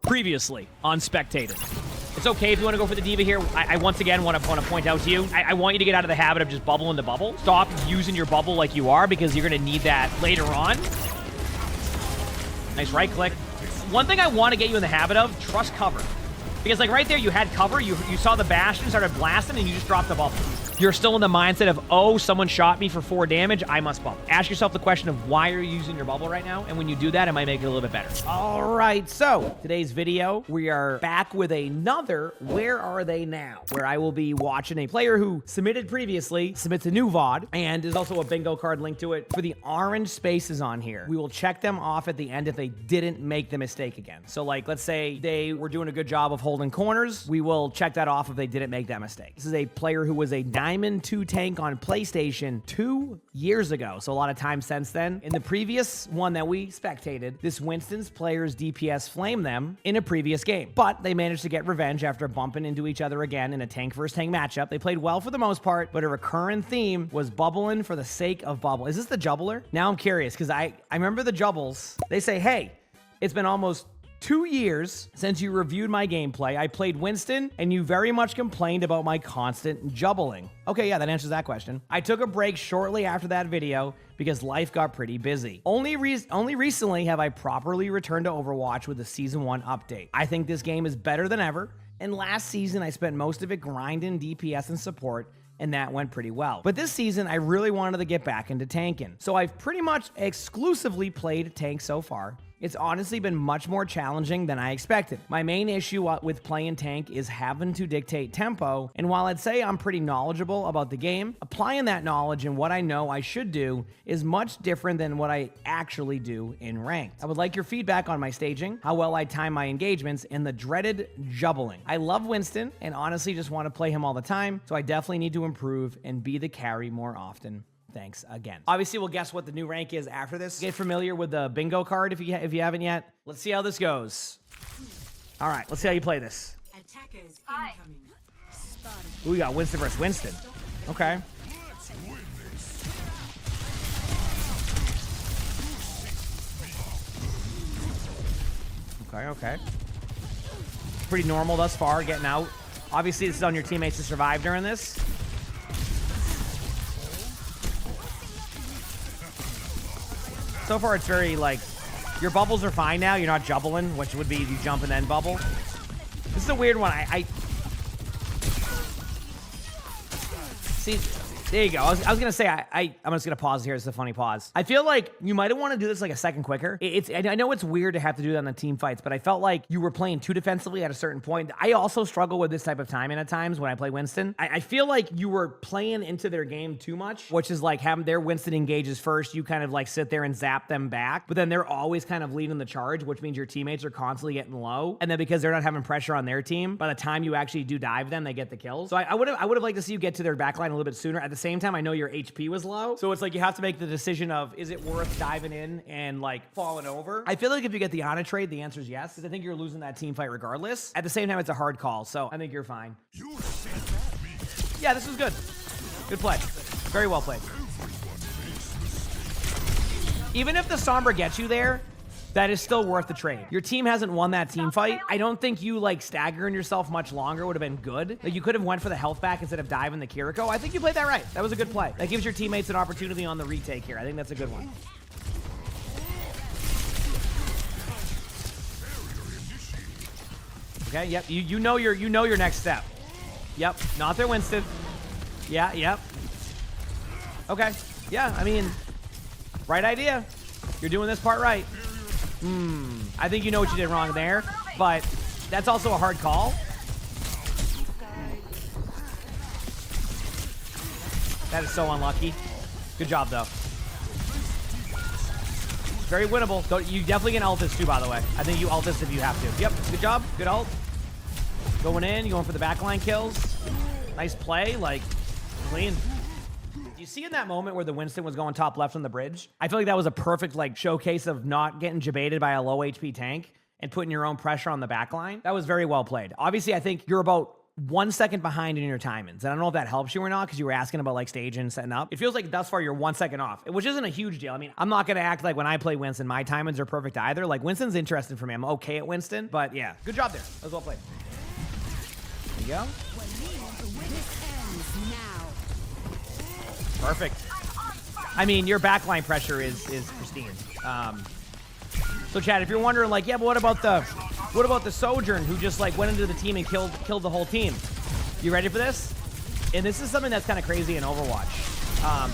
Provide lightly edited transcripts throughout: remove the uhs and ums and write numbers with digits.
Previously on Spectator. It's okay if you want to go for the diva here. I once again want to point out to you, I want you to get out of the habit of just bubbling the bubble. Stop using your bubble like you are, because you're going to need that later on. Nice right click. One thing I want to get you in the habit of, trust cover. Because like right there, you had cover, you saw the bastion, started blasting, and you just dropped the bubble. You're still in the mindset of, oh, someone shot me for 4 damage, I must bubble. Ask yourself the question of why are you using your bubble right now? And when you do that, it might make it a little bit better. All right, so today's video, we are back with another Where Are They Now? Where I will be watching a player who submitted previously, submits a new VOD, and there's also a bingo card linked to it. For the orange spaces on here, we will check them off at the end if they didn't make the mistake again. So like, let's say they were doing a good job of holding corners, we will check that off if they didn't make that mistake. This is a player who was a Diamond 2 tank on PlayStation 2 years ago, so a lot of time since then. In the previous one that we spectated, this Winston's players DPS flamed them in a previous game, but they managed to get revenge after bumping into each other again in a tank versus tank matchup. They played well for the most part, but a recurrent theme was bubbling for the sake of bubble. Is this the jubbler? Now I'm curious, because I remember the jubbles. They say, hey, it's been almost 2 years since you reviewed my gameplay. I played Winston, and you very much complained about my constant jubbling. Okay, yeah, that answers that question. I took a break shortly after that video because life got pretty busy. Only recently have I properly returned to Overwatch with the Season 1 update. I think this game is better than ever, and last season I spent most of it grinding DPS and support, and that went pretty well. But this season, I really wanted to get back into tanking. So I've pretty much exclusively played tank so far. It's honestly been much more challenging than I expected. My main issue with playing tank is having to dictate tempo, and while I'd say I'm pretty knowledgeable about the game, applying that knowledge and what I know I should do is much different than what I actually do in ranked. I would like your feedback on my staging, how well I time my engagements, and the dreaded jubbling. I love Winston and honestly just want to play him all the time, so I definitely need to improve and be the carry more often. Thanks again. Obviously, we'll guess what the new rank is after this. Get familiar with the bingo card if you haven't yet. Let's see how this goes. All right, let's see how you play this. Attackers incoming. Ooh, we got Winston versus Winston. Okay. Okay. Pretty normal thus far, getting out. Obviously, this is on your teammates to survive during this. So far, it's very, like, your bubbles are fine now. You're not jubbling, which would be you jump and then bubble. This is a weird one. See, there you go. I was going to say, I'm just going to pause here. It's a funny pause. I feel like you might want to do this like a second quicker. I know it's weird to have to do that on the team fights, but I felt like you were playing too defensively at a certain point. I also struggle with this type of timing at times when I play Winston. I feel like you were playing into their game too much, which is like having their Winston engages first. You kind of like sit there and zap them back, but then they're always kind of leading the charge, which means your teammates are constantly getting low. And then because they're not having pressure on their team, by the time you actually do dive them, they get the kills. So I would have liked to see you get to their backline a little bit sooner. At the same time, I know your HP was low, so it's like you have to make the decision of, is it worth diving in and like falling over? I feel like if you get the honor trade, the answer is yes, because I think you're losing that team fight regardless. At the same time, it's a hard call, so I think you're fine. Yeah, this was good. Good play. Very well played. Even if the Sombra gets you there, that is still worth the trade. Your team hasn't won that team fight. I don't think you like staggering yourself much longer would have been good. Like you could have went for the health back instead of diving the Kiriko. I think you played that right. That was a good play. That gives your teammates an opportunity on the retake here. I think that's a good one. Okay, yep. You know your next step. Yep. Not their Winston. Yeah, yep. Okay. Yeah, I mean, right idea. You're doing this part right. I think you know what you did wrong there, but that's also a hard call. That is so unlucky. Good job, though. Very winnable. You definitely can ult this too, by the way. I think you ult this if you have to. Yep, good job. Good ult. Going in, you going for the backline kills. Nice play, like, clean. You see in that moment where the Winston was going top left on the bridge? I feel like that was a perfect like showcase of not getting jebaited by a low HP tank and putting your own pressure on the backline. That was very well played. Obviously, I think you're about 1 second behind in your timings. And I don't know if that helps you or not because you were asking about like staging and setting up. It feels like thus far you're 1 second off, which isn't a huge deal. I mean, I'm not going to act like when I play Winston, my timings are perfect either. Like Winston's interesting for me. I'm okay at Winston, but yeah, good job there. That was well played. There you go. Perfect. I mean, your backline pressure is pristine. So Chad, if you're wondering like, yeah, but what about the Sojourn who just like went into the team and killed the whole team? You ready for this? And this is something that's kind of crazy in Overwatch. I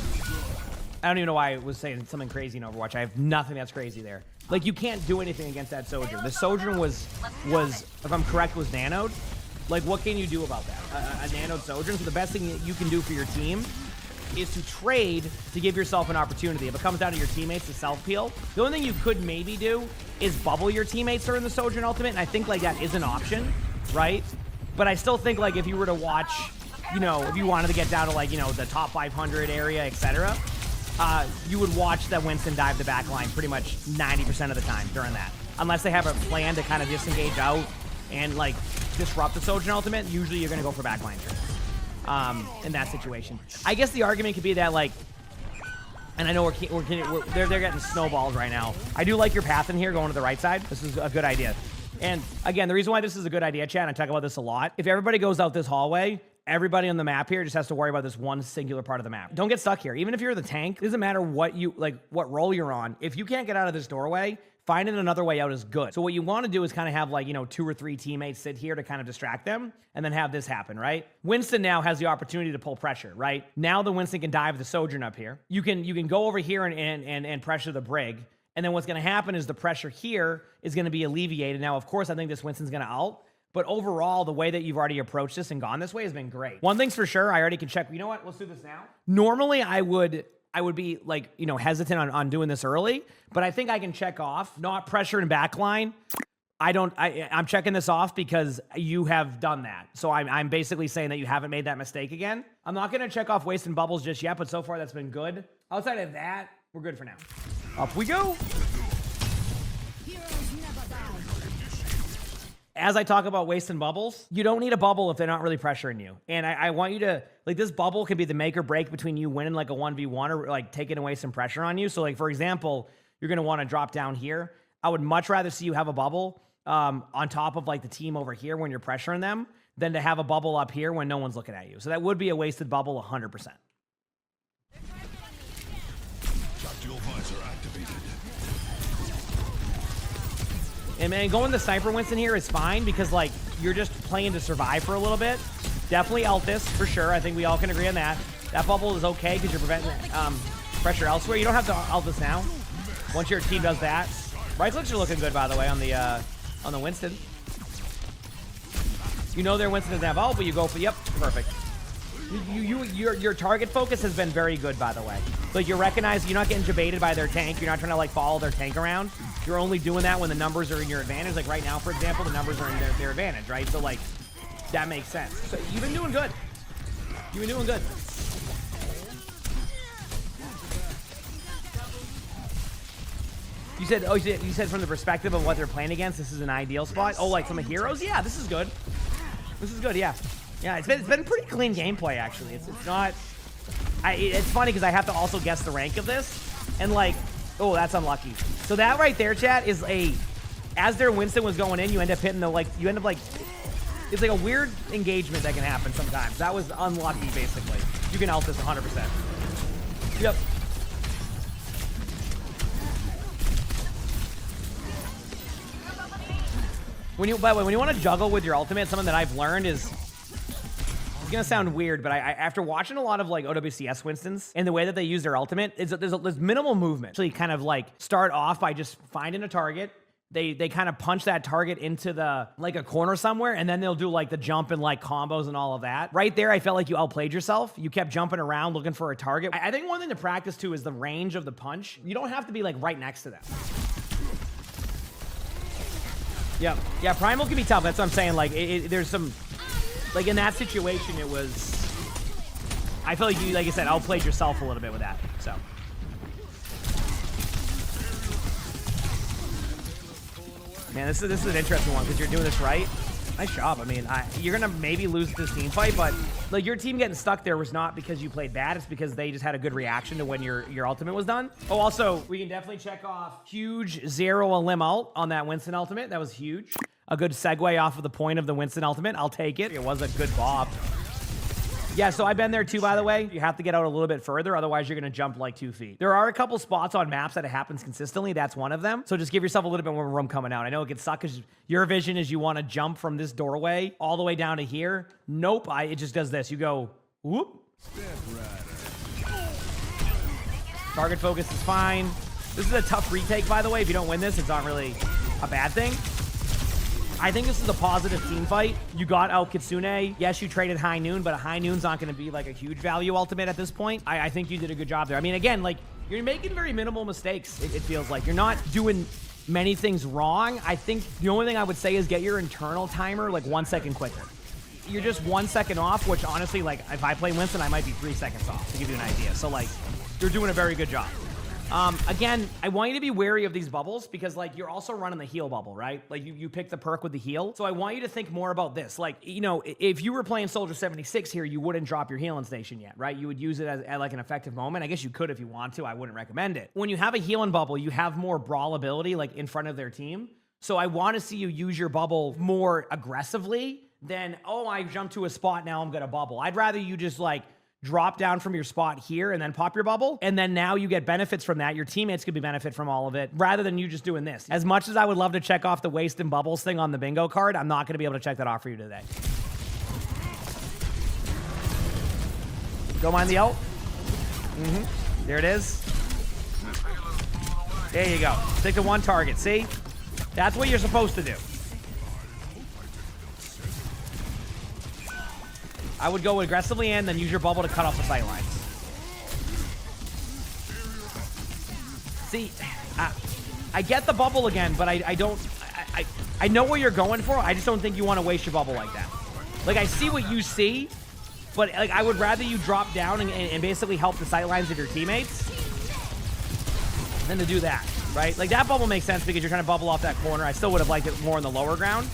don't even know why I was saying something crazy in Overwatch. I have nothing that's crazy there. Like you can't do anything against that Sojourn. The Sojourn was if I'm correct, was nanoed. Like what can you do about that? A nanoed Sojourn. So the best thing that you can do for your team is to trade to give yourself an opportunity. If it comes down to your teammates to self-peel, the only thing you could maybe do is bubble your teammates during the Sojourn ultimate, and I think like that is an option, right? But I still think like if you were to watch, you know, if you wanted to get down to like, you know, the top 500 area, etc., you would watch that Winston dive the back line pretty much 90% of the time during that. Unless they have a plan to kind of disengage out and like disrupt the Sojourn ultimate, usually you're going to go for backline trades. In that situation, I guess the argument could be that like, and I know they're getting snowballed right now. I do like your path in here going to the right side. This is a good idea. And again, the reason why this is a good idea, Chad, I talk about this a lot. If everybody goes out this hallway, everybody on the map here just has to worry about this one singular part of the map. Don't get stuck here. Even if you're the tank, it doesn't matter what role you're on. If you can't get out of this doorway, finding another way out is good. So what you want to do is kind of have like, you know, 2 or 3 teammates sit here to kind of distract them and then have this happen, right? Winston now has the opportunity to pull pressure, right? Now the Winston can dive the Sojourn up here. You can go over here and pressure the Brig. And then what's going to happen is the pressure here is going to be alleviated. Now, of course, I think this Winston's going to ult. But overall, the way that you've already approached this and gone this way has been great. One thing's for sure, I already can check. You know what? Let's do this now. Normally, I would be like, you know, hesitant on doing this early, but I think I can check off not pressure and backline. I'm checking this off because you have done that. So I'm basically saying that you haven't made that mistake again. I'm not going to check off wasting bubbles just yet, but so far that's been good. Outside of that, we're good for now. Up we go. As I talk about wasting bubbles, you don't need a bubble if they're not really pressuring you. And I want you to, like, this bubble could be the make or break between you winning like a 1v1 or like taking away some pressure on you. So like, for example, you're going to want to drop down here. I would much rather see you have a bubble on top of like the team over here when you're pressuring them than to have a bubble up here when no one's looking at you. So that would be a wasted bubble 100%. Tactical visor activated. And man, going the sniper Winston here is fine because like you're just playing to survive for a little bit. Definitely ult this for sure. I think we all can agree on that. That bubble is okay because you're preventing pressure elsewhere. You don't have to ult this now. Once your team does that, right clicks are looking good by the way on the Winston. You know their Winston doesn't have ult, but you go for perfect. Your target focus has been very good, by the way. Like, you recognize you're not getting debated by their tank. You're not trying to, like, follow their tank around. You're only doing that when the numbers are in your advantage. Like, right now, for example, the numbers are in their advantage, right? So, like, that makes sense. So, you've been doing good. You've been doing good. You said from the perspective of what they're playing against, this is an ideal spot? Oh, like, from the heroes? Yeah, this is good. This is good, yeah. Yeah, it's been pretty clean gameplay, actually. It's not... It's funny because I have to also guess the rank of this. And, like... Oh, that's unlucky. So that right there, chat, is a... As their Winston was going in, you end up hitting the, like... You end up, like... It's like a weird engagement that can happen sometimes. That was unlucky, basically. You can ult this 100%. Yep. By the way, when you want to juggle with your ultimate, something that I've learned is... It's gonna sound weird, but after watching a lot of like OWCS Winstons and the way that they use their ultimate, there's minimal movement. So you kind of like start off by just finding a target. They kind of punch that target into the like a corner somewhere, and then they'll do like the jump and like combos and all of that. Right there, I felt like you outplayed yourself. You kept jumping around looking for a target. I think one thing to practice too is the range of the punch. You don't have to be like right next to them. Yeah, Primal can be tough. That's what I'm saying. Like, there's some... Like, in that situation, it was... I feel like you, like I said, outplayed yourself a little bit with that, so... Man, this is an interesting one, because you're doing this right. Nice job. I mean, you're going to maybe lose this team fight, but like your team getting stuck there was not because you played bad. It's because they just had a good reaction to when your ultimate was done. Oh, also, we can definitely check off huge 0 elim ult on that Winston ultimate. That was huge. A good segue off of the point of the Winston ultimate. I'll take it. It was a good bob. Yeah, so I've been there too, by the way. You have to get out a little bit further, otherwise you're going to jump like 2 feet. There are a couple spots on maps that it happens consistently. That's one of them. So just give yourself a little bit more room coming out. I know it can suck because your vision is you want to jump from this doorway all the way down to here. Nope, it just does this. You go, whoop. Target focus is fine. This is a tough retake, by the way. If you don't win this, it's not really a bad thing. I think this is a positive team fight. You got out Kitsune. Yes, you traded High Noon, but a High Noon's not going to be like a huge value ultimate at this point. I think you did a good job there. I mean, again, like you're making very minimal mistakes. It feels like you're not doing many things wrong. I think the only thing I would say is get your internal timer like 1 second quicker. You're just 1 second off, which honestly, like if I play Winston, I might be 3 seconds off to give you an idea. So like you're doing a very good job. Again, I want you to be wary of these bubbles because like you're also running the heal bubble, right? Like you pick the perk with the heal. So I want you to think more about this. Like, you know, if you were playing Soldier 76 here, you wouldn't drop your healing station yet, right? You would use it as like an effective moment. I guess you could if you want to. I wouldn't recommend it. When you have a healing bubble, you have more brawl ability like in front of their team. So I want to see you use your bubble more aggressively than, oh, I jumped to a spot, now I'm going to bubble. I'd rather you just like drop down from your spot here and then pop your bubble. And then now you get benefits from that. Your teammates could be benefit from all of it rather than you just doing this. As much as I would love to check off the waste and bubbles thing on the bingo card, I'm not going to be able to check that off for you today. Don't mind the ult. There it is. There you go. Stick to one target. See? That's what you're supposed to do. I would go aggressively in, then use your bubble to cut off the sight lines. See, I get the bubble again, but I don't... I know what you're going for. I just don't think you want to waste your bubble like that. Like, I see what you see, but like I would rather you drop down and basically help the sight lines of your teammates than to do that, right? Like, that bubble makes sense because you're trying to bubble off that corner. I still would have liked it more in the lower ground.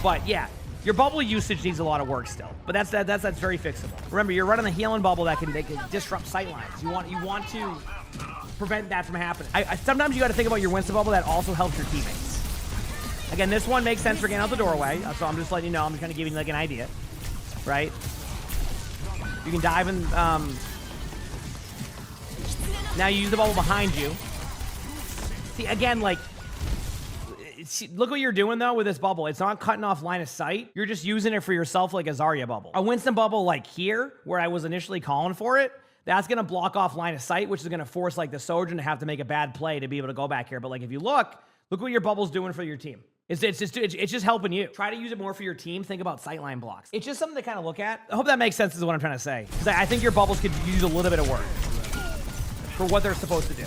But, yeah. Your bubble usage needs a lot of work still, but that's very fixable. Remember, you're running the healing bubble that can disrupt sight lines. You want to prevent that from happening. Sometimes you got to think about your Winston bubble that also helps your teammates. Again, this one makes sense for getting out the doorway, so I'm just letting you know. I'm just kind of giving you like an idea, right? You can dive in. Now you use the bubble behind you. See, again, like. Look what you're doing, though, with this bubble. It's not cutting off line of sight. You're just using it for yourself like a Zarya bubble. A Winston bubble like here, where I was initially calling for it, that's going to block off line of sight, which is going to force like the Sojourn to have to make a bad play to be able to go back here. But like if you look what your bubble's doing for your team. It's just helping you. Try to use it more for your team. Think about sightline blocks. It's just something to kind of look at. I hope that makes sense is what I'm trying to say. Because I think your bubbles could use a little bit of work for what they're supposed to do.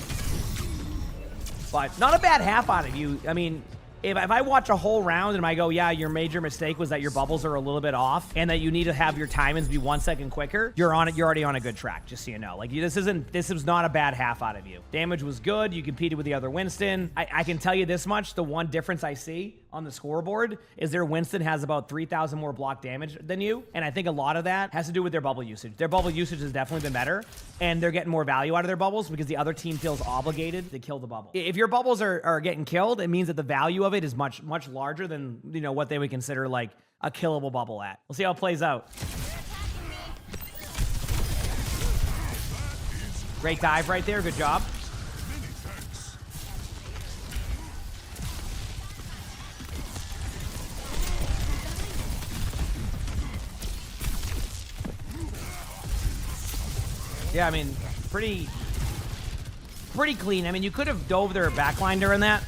But not a bad half out of you. I mean... If I watch a whole round and I go, yeah, your major mistake was that your bubbles are a little bit off and that you need to have your timings be 1 second quicker, you're on it. You're already on a good track, just so you know. Like this was not a bad half out of you. Damage was good. You competed with the other Winston. I can tell you this much. The one difference I see on the scoreboard is their Winston has about 3,000 more block damage than you. And I think a lot of that has to do with their bubble usage. Their bubble usage has definitely been better and they're getting more value out of their bubbles because the other team feels obligated to kill the bubble. If your bubbles are getting killed, it means that the value of it is much larger than, you know, what they would consider like a killable bubble at. We'll see how it plays out. Great dive right there. Good job. Yeah, I mean, pretty clean. I mean, you could have dove their backline during that.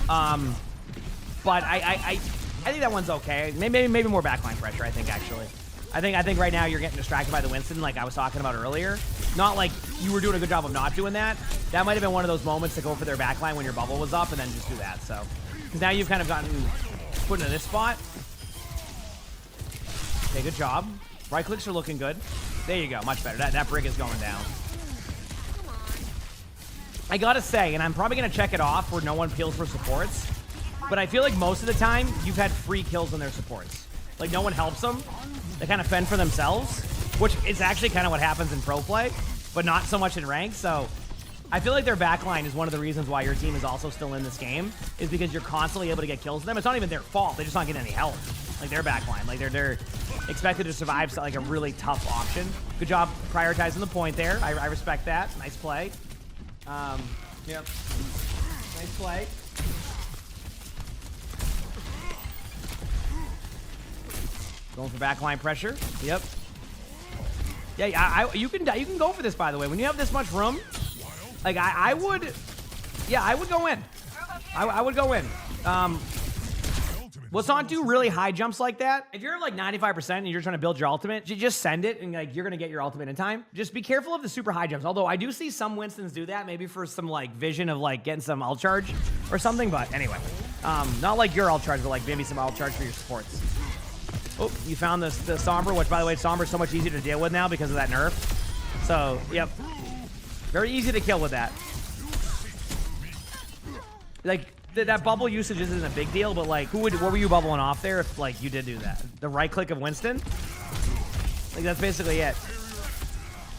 But I think that one's okay. Maybe more backline pressure, I think, actually. I think right now you're getting distracted by the Winston like I was talking about earlier. Not like you were doing a good job of not doing that. That might have been one of those moments to go for their backline when your bubble was up and then just do that. So, because now you've kind of gotten put into this spot. Okay, good job. Right clicks are looking good. There you go, much better. That brick is going down. I gotta say, and I'm probably gonna check it off where no one peels for supports. But I feel like most of the time, you've had free kills on their supports. Like, no one helps them. They kind of fend for themselves, which is actually kind of what happens in pro play, but not so much in rank. So I feel like their backline is one of the reasons why your team is also still in this game, is because you're constantly able to get kills to them. It's not even their fault. They're just not getting any help. Like, their backline. Like, they're expected to survive like a really tough option. Good job prioritizing the point there. I respect that. Nice play. Yep. Nice play. Going for backline pressure. Yep. Yeah, you can go for this, by the way. When you have this much room, like I would, yeah, I would go in. I would go in. Let's not do really high jumps like that. If you're like 95% and you're trying to build your ultimate, you just send it and like you're gonna get your ultimate in time. Just be careful of the super high jumps. Although I do see some Winstons do that, maybe for some like vision of like getting some ult charge or something. But anyway, not like your ult charge, but like maybe some ult charge for your supports. Oh, you found the Sombra, which by the way, Sombra's so much easier to deal with now because of that nerf. So, yep. Very easy to kill with that. Like, that bubble usage isn't a big deal, but like, what were you bubbling off there if like you did do that? The right click of Winston? Like, that's basically it.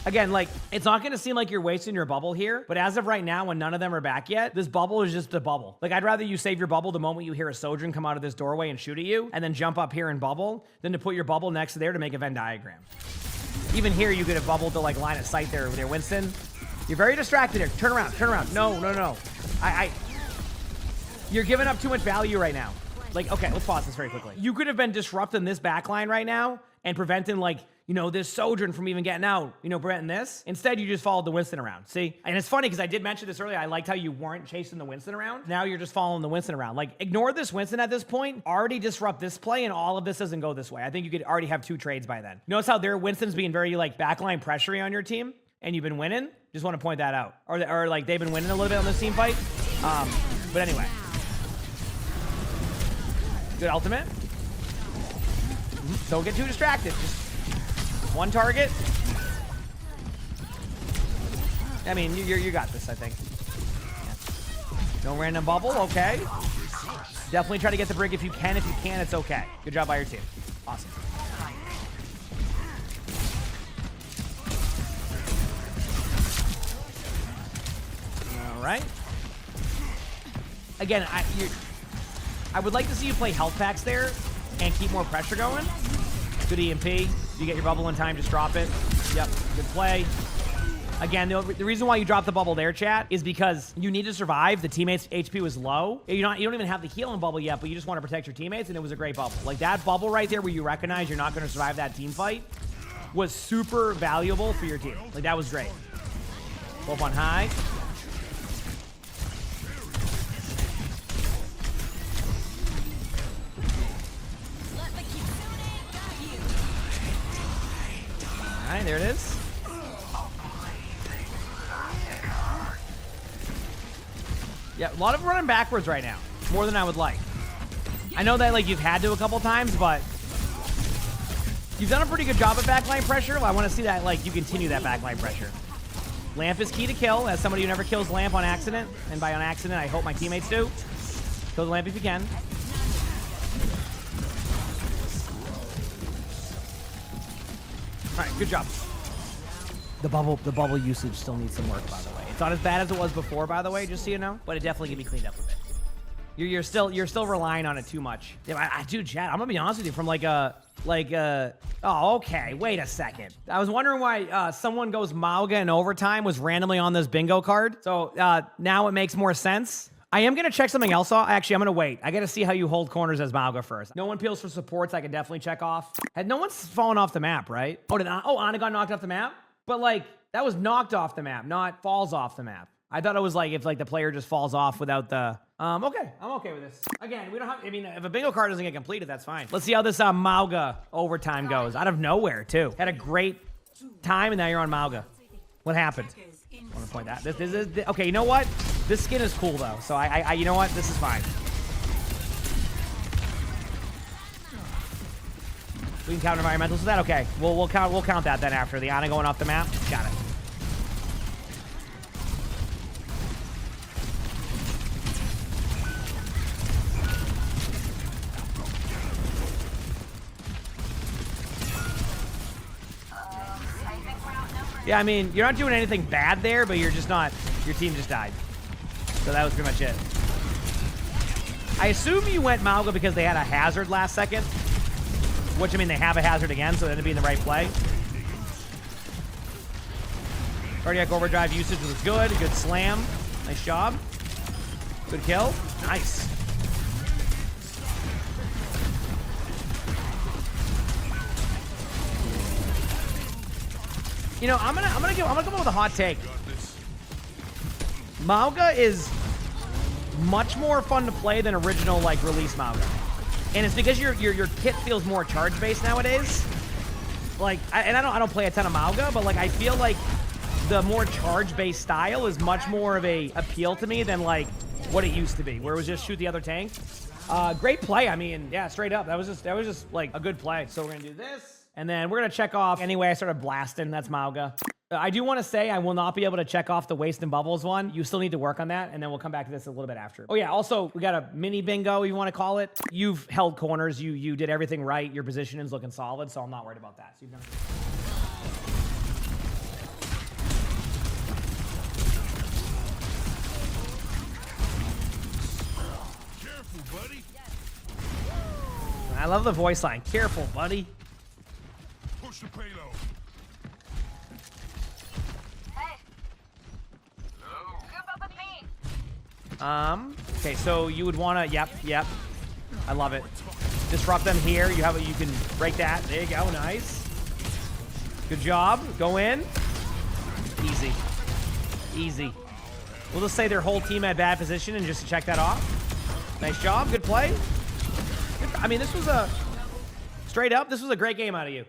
Again, like, it's not gonna seem like you're wasting your bubble here, but as of right now, when none of them are back yet, this bubble is just a bubble. Like, I'd rather you save your bubble the moment you hear a Sojourn come out of this doorway and shoot at you, and then jump up here and bubble, than to put your bubble next to there to make a Venn diagram. Even here, you get a bubble to like line of sight there, Winston. You're very distracted here. Turn around, turn around. No, no, no. You're giving up too much value right now. Like, okay, let's pause this very quickly. You could have been disrupting this backline right now and preventing like, you know, this Sojourn from even getting out, you know, preventing this. Instead, you just followed the Winston around, see? And it's funny because I did mention this earlier. I liked how you weren't chasing the Winston around. Now you're just following the Winston around. Like, ignore this Winston at this point, already disrupt this play, and all of this doesn't go this way. I think you could already have 2 trades by then. Notice how their Winston's being very, like, backline pressuring on your team, and you've been winning? Just want to point that out. Or like, they've been winning a little bit on this team fight. But anyway. Good ultimate. Don't get too distracted. Just one target. I mean, you got this, I think. Yeah. No random bubble, okay. Definitely try to get the brig if you can. If you can, it's okay. Good job by your team. Awesome. All right. Again, I would like to see you play health packs there and keep more pressure going. Good EMP. You get your bubble in time, just drop it. Yep, good play. Again, the reason why you dropped the bubble there, chat, is because you need to survive. The teammates' HP was low. You don't even have the healing bubble yet, but you just want to protect your teammates, and it was a great bubble. Like, that bubble right there where you recognize you're not going to survive that team fight was super valuable for your team. Like, that was great. Both on high. All right, there it is. Yeah, a lot of running backwards right now. More than I would like. I know that like you've had to a couple times, but you've done a pretty good job at backline pressure. Well, I want to see that like you continue that backline pressure. Lamp is key to kill. As somebody who never kills Lamp on accident, and by on accident, I hope my teammates do. Kill the Lamp if you can. All right, good job. The bubble usage still needs some work, by the way. It's not as bad as it was before, by the way, just so you know. But it definitely can be cleaned up a bit. You're still relying on it too much. Yeah, dude, chat, I'm gonna be honest with you. From oh, okay. Wait a second. I was wondering why someone goes Mauga in overtime was randomly on this bingo card. So now it makes more sense. I am going to check something else off. Actually, I'm going to wait. I got to see how you hold corners as Mauga first. No one peels for supports. I can definitely check off. No one's fallen off the map, right? Ana got knocked off the map? But, like, that was knocked off the map, not falls off the map. I thought it was, like, if, like, the player just falls off without the... okay. I'm okay with this. Again, we don't have... I mean, if a bingo card doesn't get completed, that's fine. Let's see how this Mauga overtime goes. Out of nowhere, too. Had a great time, and now you're on Mauga. What happened? I want to point that. This is... Okay, you know what? This skin is cool, though. So, you know what? This is fine. We can count environmentals with that? Okay. We'll count that then after. The Ana going off the map. Got it. Yeah, I mean, you're not doing anything bad there, but you're just not, your team just died. So that was pretty much it. I assume you went Mauga because they had a hazard last second. Which, I mean, they have a hazard again, so it ended up being the right play. Cardiac overdrive usage was good. Good slam. Nice job. Good kill. Nice. You know, I'm gonna come up with a hot take. Mauga is much more fun to play than original like release Mauga, and it's because your kit feels more charge based nowadays. Like, I don't play a ton of Mauga, but like I feel like the more charge based style is much more of a appeal to me than like what it used to be, where it was just shoot the other tank. Great play. I mean, yeah, straight up. That was just like a good play. So we're gonna do this. And then we're going to check off. Anyway, I started blasting. That's Mauga. I do want to say I will not be able to check off the waste and bubbles one. You still need to work on that, and then we'll come back to this a little bit after. Oh, yeah. Also, we got a mini bingo, you want to call it. You've held corners. You did everything right. Your positioning's looking solid, so I'm not worried about that. So you've done Careful, buddy. I love the voice line. Careful, buddy. Push the payload. Hey. Group up with me. Okay, so you would want to, yep. I love it. Disrupt them here. You can break that. There you go. Nice. Good job. Go in. Easy. Easy. We'll just say their whole team had bad position and just check that off. Nice job. Good play. I mean, this was straight up, this was a great game out of you.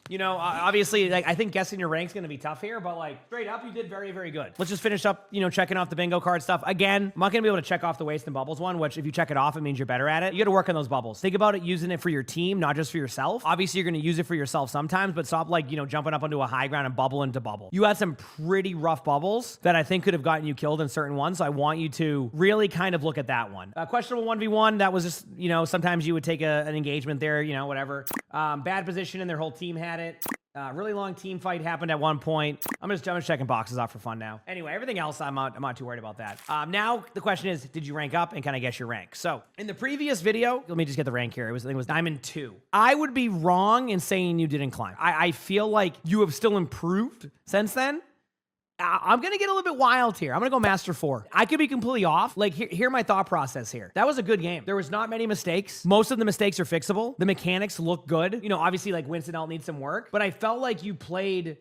You know, obviously, like, I think guessing your rank's going to be tough here, but like straight up, you did very, very good. Let's just finish up, you know, checking off the bingo card stuff. Again, I'm not going to be able to check off the waste and bubbles one, which if you check it off, it means you're better at it. You got to work on those bubbles. Think about it using it for your team, not just for yourself. Obviously, you're going to use it for yourself sometimes, but stop like, you know, jumping up onto a high ground and bubble into bubble. You had some pretty rough bubbles that I think could have gotten you killed in certain ones, so I want you to really kind of look at that one. Questionable 1v1, that was just, you know, sometimes you would take an engagement there, you know, whatever. Bad position and their whole team had it. Really long team fight happened at one point. I'm just checking boxes off for fun now. Anyway, everything else, I'm not too worried about that. Now the question is, did you rank up, and can I guess your rank? So in the previous video, let me just get the rank here. I think it was Diamond 2. I would be wrong in saying you didn't climb. I feel like you have still improved since then. I'm going to get a little bit wild here. I'm going to go Master 4. I could be completely off. Like, hear my thought process here. That was a good game. There was not many mistakes. Most of the mistakes are fixable. The mechanics look good. You know, obviously, like, Winston out needs some work. But I felt like you played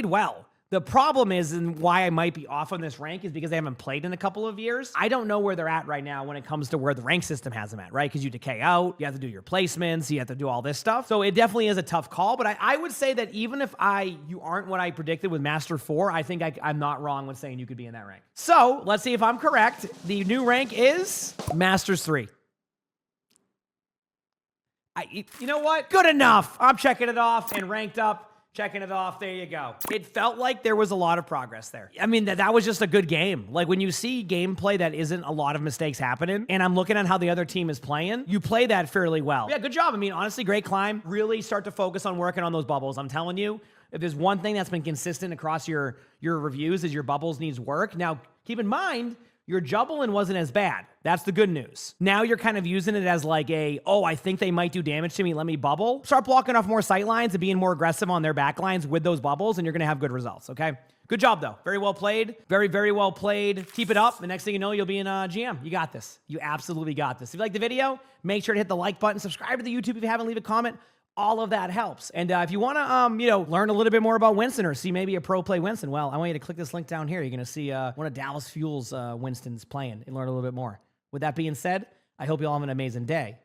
well. The problem is, and why I might be off on this rank, is because they haven't played in a couple of years. I don't know where they're at right now when it comes to where the rank system has them at, right? Because you decay out, you have to do your placements, you have to do all this stuff. So it definitely is a tough call, but I would say that even if you aren't what I predicted with Master 4, I think I'm not wrong with saying you could be in that rank. So let's see if I'm correct. The new rank is Masters 3. You know what? Good enough. I'm checking it off and ranked up. Checking it off. There you go. It felt like there was a lot of progress there. I mean, that was just a good game. Like, when you see gameplay that isn't a lot of mistakes happening, and I'm looking at how the other team is playing, you play that fairly well. Yeah, good job. I mean, honestly, great climb. Really start to focus on working on those bubbles. I'm telling you, if there's one thing that's been consistent across your reviews, is your bubbles needs work. Now, keep in mind, your jubbling wasn't as bad. That's the good news. Now you're kind of using it as like I think they might do damage to me, let me bubble. Start blocking off more sight lines and being more aggressive on their back lines with those bubbles, and you're going to have good results, okay? Good job, though. Very well played. Very, very well played. Keep it up. The next thing you know, you'll be in GM. You got this. You absolutely got this. If you like the video, make sure to hit the like button. Subscribe to the YouTube if you haven't. Leave a comment. All of that helps. And if you want to, learn a little bit more about Winston or see maybe a pro play Winston, well, I want you to click this link down here. You're going to see one of Dallas Fuel's Winston's playing and learn a little bit more. With that being said, I hope you all have an amazing day/night.